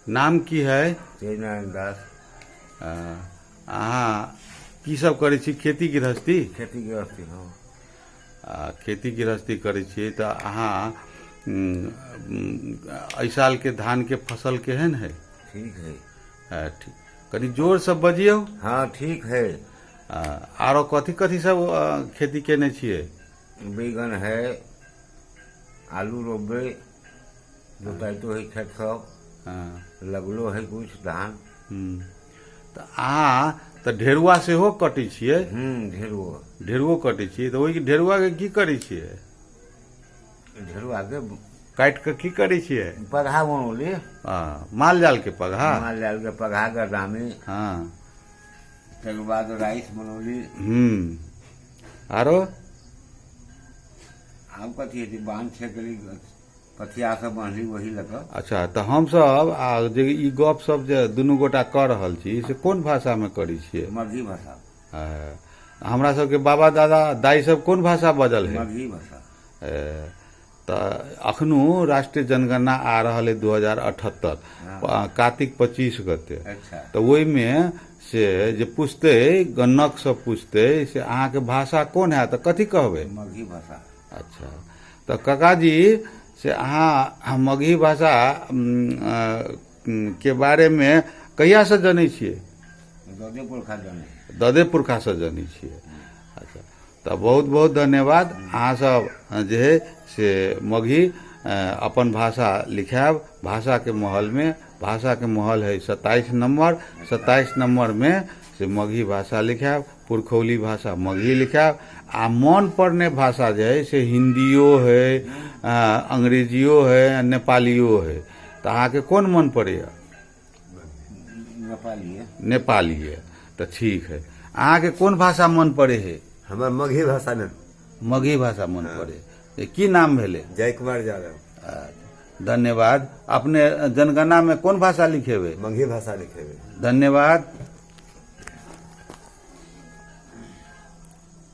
नाम की है? तेजनारायण दास। अहाँ की सब करै छी? खेती गृहस्थी? खेती गृहस्थी हो। खेती गृहस्थी करै छियै तऽ अहाँ एहि साल के धान के फसल केहन है? ठीक है। ठीक, कनी जोर से बजियौ। हाँ ठीक है। आरो कथी कथी सब खेती केने छियै? बैगन है, आलू रोपबे, जोताइतो है खेत सब, लगलो है कुछ धान। तऽ अहाँ तऽ ढेरुआ सेहो कटै छियै? ढेरुओ कटै छियै तऽ ओहि ढेरुआ के की करै छियै? ढेरुआ के काटि कऽ की करै छियै? पगहा बनौली। माल जाल के पगहा? माल जाल के पगहा गर्दामी। हाँ। तकर बाद राइस बनौली। आरो आब कथी हेतै? बांध छेकली, पथिया सब बांधली वही लऽ कऽ। अच्छा, तऽ हमसब जे ई गप सब जे दुनू गोटा कऽ रहल छी से कोन भाषा में करै छियै? मगही भाषा। हमरा सबके बाबा दादा दाई सब कोन भाषा बजल है? मगही भाषा। तऽ अखनो राष्ट्रीय जनगणना आ रहल है 2078, कार्तिक 25 गते। अच्छा। तऽ ओहिमे से जे पूछते गणक सब पूछते से अहाँ के भाषा कोन है तऽ कथी कहबै? मगही भाषा। अच्छा, तऽ काकाजी से अहाँ मगही भाषा के बारे में कहिया से जनै छियै? ददे पुरखा जनै। ददे पुरखा से जनै छियै। अच्छा, तऽ बहुत बहुत धन्यवाद। अहाँ सब जे है से मगही अपन भाषा लिखायब भाषा के महल में। भाषा के महल है 27 नंबर। 27 नंबर में से मगही भाषा लिखायब, पुरखौली भाषा मगही लिखायब। आ मन पड़ने भाषा जो है से हिंदियो है, अंग्रेजियो है, नेपालियो है। तो अहाँ के कौन मन पड़े? नेपाली है। तो ठीक है। अहाँ के कौन भाषा मन पड़े है? हमार मगही भाषा ने। मगही भाषा मन पड़े। की नाम भेले? जय कुमार यादव। धन्यवाद। अपने जनगणना में कौन भाषा लिखेबे? मगही भाषा लिखेबे। धन्यवाद।